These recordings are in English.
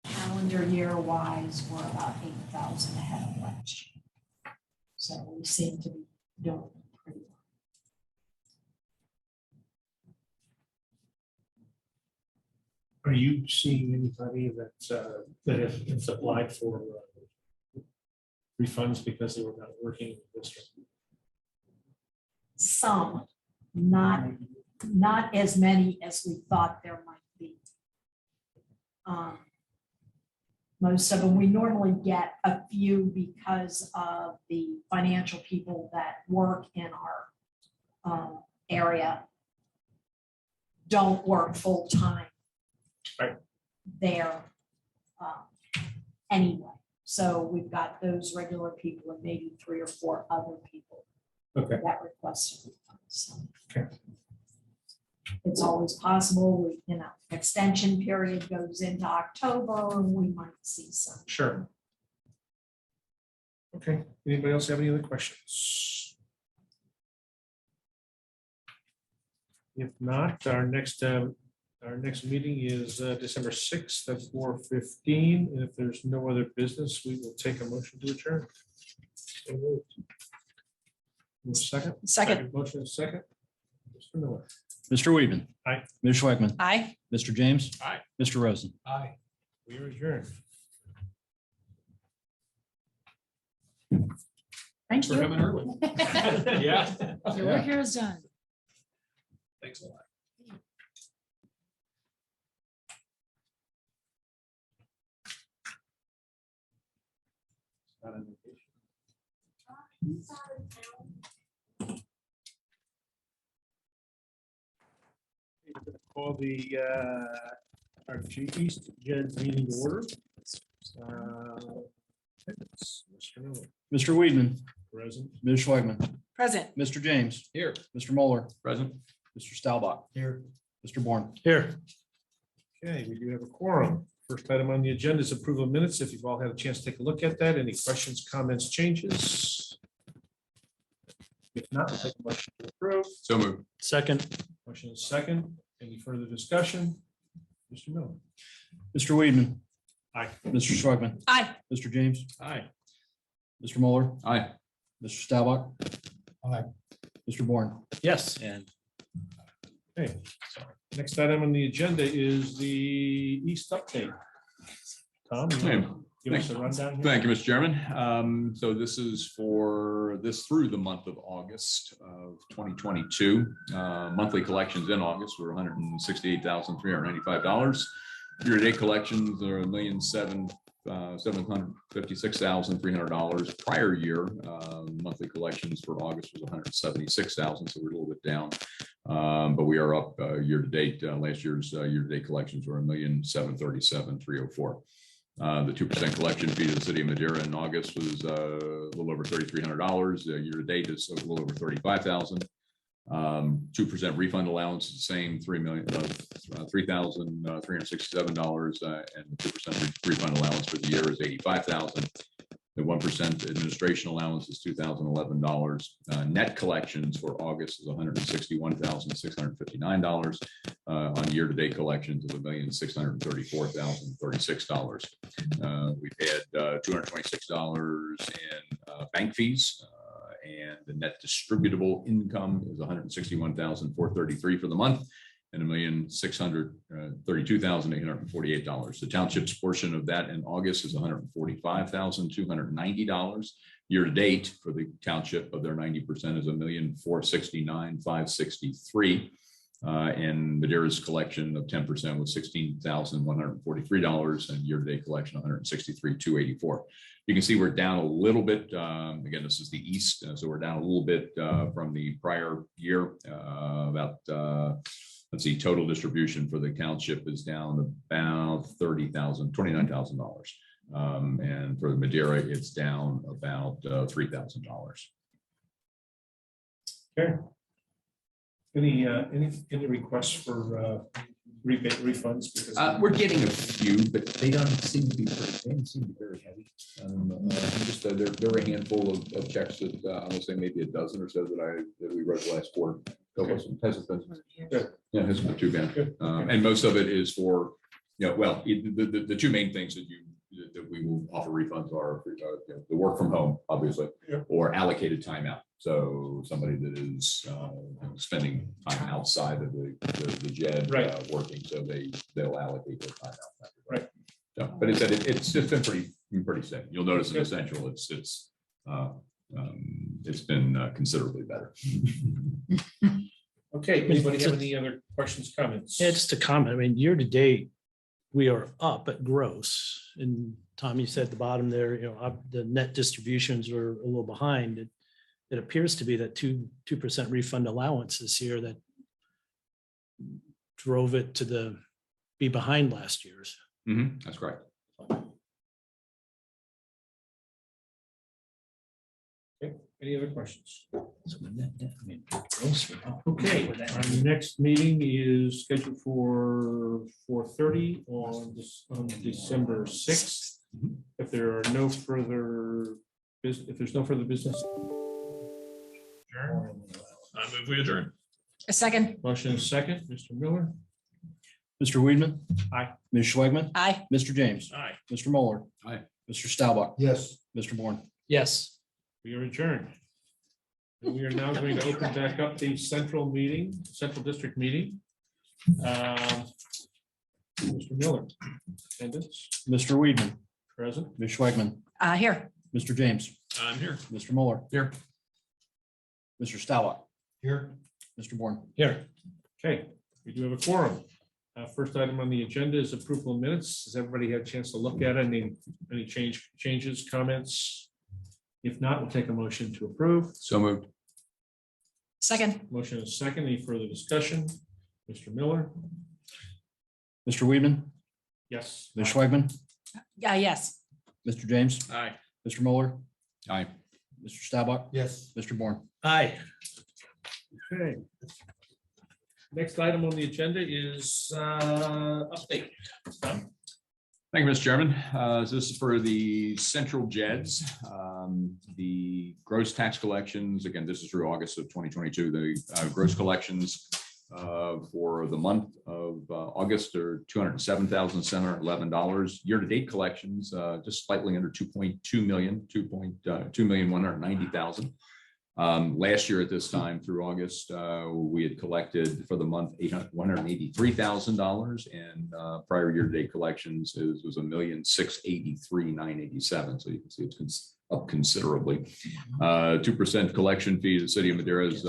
Calendar year wise, we're about 8,000 ahead of last year. So we seem to be doing pretty well. Are you seeing anybody that has applied for refunds because they were not working in the district? Some, not as many as we thought there might be. Most of them, we normally get a few because of the financial people that work in our area don't work full time Right. there anyway. So we've got those regular people and maybe 3 or 4 other people Okay. that requested refunds. So Okay. it's always possible, extension period goes into October and we might see some. Sure. Okay. Anybody else have any other questions? If not, our next meeting is December 6th at 4:15. And if there's no other business, we will take a motion to adjourn. So moved. Second. Motion is second. Mr. Miller. Mr. Weedman. Aye. Ms. Schweckman. Aye. Mr. James. Aye. Mr. Rosen. Aye. We are adjourned. Thank We're you. coming early. Yeah. Your work here is done. Thanks a lot. Not on vacation. Call the our East Gen meeting to order. Mr. Miller, Mr. Weedman. present. Ms. Schweckman. Present. Mr. James. Here. Mr. Mueller. Present. Mr. Staubach. Here. Mr. Bourne. Here. Okay, we do have a quorum. First item on the agenda is approval of minutes. If you've all had a chance to take a look at that, any questions, comments, changes? If not, we'll take a motion to approve. So moved. Second. Motion is second. Any further discussion? Mr. Miller. Mr. Weedman. Aye. Mr. Schweckman. Aye. Mr. James. Aye. Mr. Mueller. Aye. Mr. Staubach. Aye. Mr. Bourne. Yes. And Okay. Next item on the agenda is the East update. Tom, you wanna give us a rundown here? Thank you, Mr. Chairman. So this is for through the month of August of 2022. Monthly collections in August were $168,395. Year-to-date collections are $1,756,300. Prior year, monthly collections for August was $176,000, so we're a little bit down. But we are up year-to-date. Last year's year-to-date collections were $1,737,304. The 2% collection fee to the city of Madeira in August was a little over $3,300. Year-to-date is a little over $35,000. 2% refund allowance is the same, $3,367, and the 2% refund allowance for the year is $85,000. The 1% administration allowance is $2,011. Net collections for August is $161,659. On year-to-date collections of $1,634,036. We've had $226 in bank fees and the net distributable income is $161,433 for the month and $1,632,848. The township's portion of that in August is $145,290. Year to date for the township of their 90% is $1,469,563. And Madeira's collection of 10% was $16,143, and year-to-date collection $163,284. You can see we're down a little bit. Again, this is the east, so we're down a little bit from the prior year. Let's see, total distribution for the township is down about $29,000. And for Madeira, it's down about $3,000. Okay. Any requests for rebate refunds? Because We're getting a few, but they don't seem to be very heavy. Just there are a handful of checks that I will say maybe a dozen or so that we wrote last quarter. Okay. Hasn't been Good. Yeah, it hasn't been too bad. Good. And most of it is for, well, the two main things that we will offer refunds are the work from home, obviously, Yep. or allocated time out. So somebody that is spending time outside of the JED Right. working, so they'll allocate their time out. Right. So, but it's just been pretty steady. You'll notice in Good. Essential, it's been considerably better. Okay, anybody have any other questions, comments? Yeah, just a comment. I mean, year to date, we are up at gross. And Tom, you said at the bottom there, the net distributions were a little behind. It appears to be that 2% refund allowance this year that drove it to be behind last year's. That's correct. Any other questions? So the net, I mean, gross, we're up. Okay, our next meeting is scheduled for 4:30 on December 6th. If there are no further business, if there's no further business. Adjourn. I move we adjourn. A second. Motion is second, Mr. Miller. Mr. Weedman. Aye. Ms. Schwagman. Aye. Mr. James. Aye. Mr. Mueller. Aye. Mr. Staubach. Yes. Mr. Bourne. Yes. We are adjourned. And we are now going to open back up the central district meeting. Mr. Miller, attendance, Mr. Weedman. present. Ms. Schwagman. Here. Mr. James. I'm here. Mr. Mueller. Here. Mr. Staubach. Here. Mr. Bourne. Here. Okay, we do have a quorum. First item on the agenda is approval of minutes. Has everybody had a chance to look at it? Any changes, comments? If not, we'll take a motion to approve. So moved. Second. Motion is second. Any further discussion? Mr. Miller? Mr. Weedman. Yes. Ms. Schwagman. Yes. Mr. James. Aye. Mr. Mueller. Aye. Mr. Staubach. Yes. Mr. Bourne. Aye. Okay. Next item on the agenda is update. Thank you, Mr. Chairman. So this is for the central JEDs. The gross tax collections, again, this is through August of 2022. The gross collections for the month of August are $207,711. Year-to-date collections, just slightly under 2.2 million, 2,190,000. Last year at this time through August, we had collected for the month $183,000, and prior year-to-date collections was $1,683,987. So you can see it's up considerably. 2% collection fee to the city of Madeira is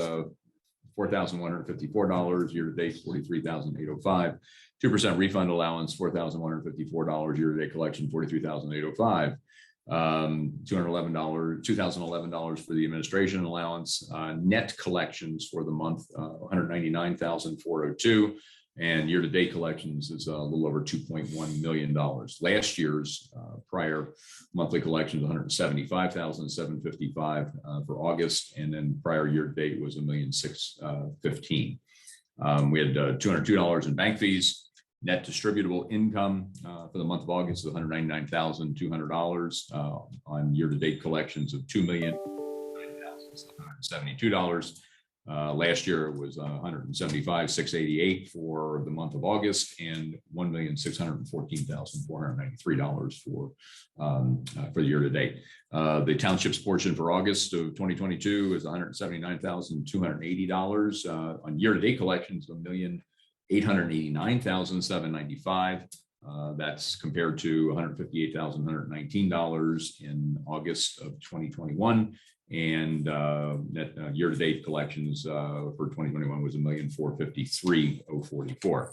$4,154. Year-to-date $43,805. 2% refund allowance $4,154. Year-to-date collection $43,805. $211 for the administration allowance, net collections for the month, $199,402, and year-to-date collections is a little over $2.1 million. Last year's prior monthly collections, $175,755 for August, and then prior year-to-date was $1,615,000. We had $202 in bank fees. Net distributable income for the month of August is $199,200 on year-to-date collections of $2,009,772. Last year it was 175,688 for the month of August and $1,614,493 for the year to date. The township's portion for August of 2022 is $179,280. On year to date collections, $1,889,795. That's compared to $158,119 in August of 2021. And net year-to-date collections for 2021 was $1,453,044.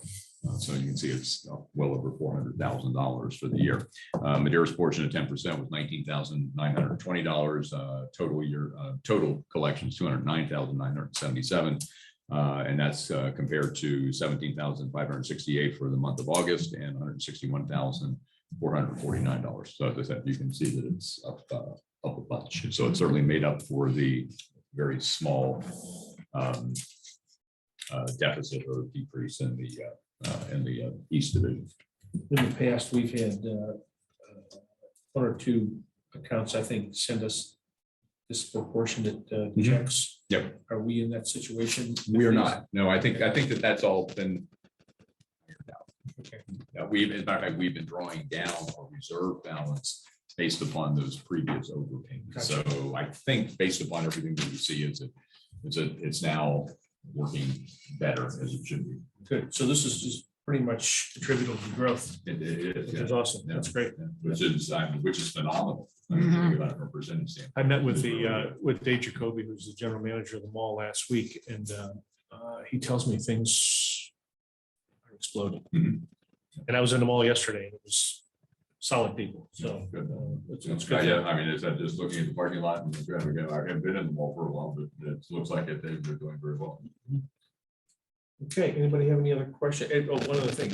So you can see it's well over $400,000 for the year. Madeira's portion of 10% was $19,920. Total collections $209,977. And that's compared to $17,568 for the month of August and $161,449. So as I said, you can see that it's up a bunch. So it certainly made up for the very small deficit or decrease in the East Division. In the past, we've had one or two accounts, I think, send us disproportionate checks. Yep. Are we in that situation? We are not. No, I think that that's all been. Okay. As a matter of fact, we've been drawing down our reserve balance based upon those previous overpayments. Gotcha. So I think based upon everything that we see, it's now working better as it should be. Good. So this is just pretty much attributable to growth, It is, which is awesome. Yeah. That's great. Which is phenomenal. I mean, think about it from a percentage standpoint. I met with with Dave Jacoby, who's the general manager of the mall last week, and he tells me things are exploding. Mhm. And I was in the mall yesterday, and it was solid people. So Good. it's good. Yeah, I mean, just looking at the parking lot and again, I haven't been in the mall for a while, but it looks like they're doing very well. Okay, anybody have any other question? One other thing,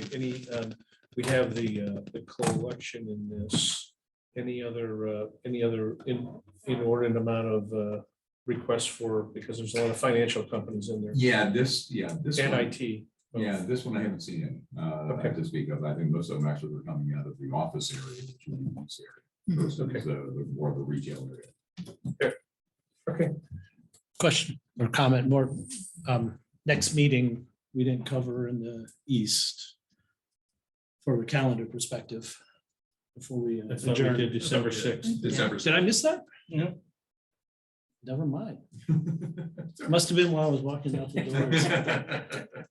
we have the collection in this. Any other inordinate amount of requests for, because there's a lot of financial companies in there. This And one, IT. this one I haven't seen any to speak of. I think most of them actually were coming out of the office area, the communities area. versus the more of the retail area. Okay, Question or comment more. Next meeting, we didn't cover in the east for a calendar perspective before we I thought we adjourn. did December 6th. December. Did I miss that? Yeah. Never mind. Must have been while I was walking out the doors.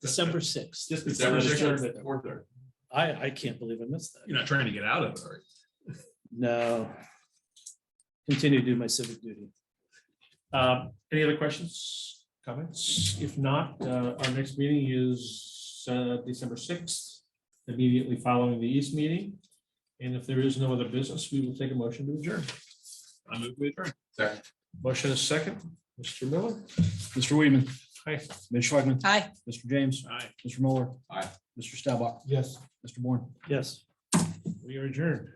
December 6th. Just December before 6th, the- 4:30. I can't believe I missed that. You're not trying to get out of it, are you? No. Continue to do my civic duty. Any other questions, comments? If not, our next meeting is December 6th, immediately following the East meeting. And if there is no other business, we will take a motion to adjourn. I move we adjourn. Second. Motion is second. Mr. Miller? Mr. Weedman. Hi. Ms. Schwagman. Aye. Mr. James. Aye. Mr. Mueller. Aye. Mr. Stabak. Yes. Mr. Bourne. Yes. We are adjourned.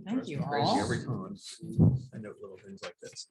Thank you Crazy all. every time. I know little things like this.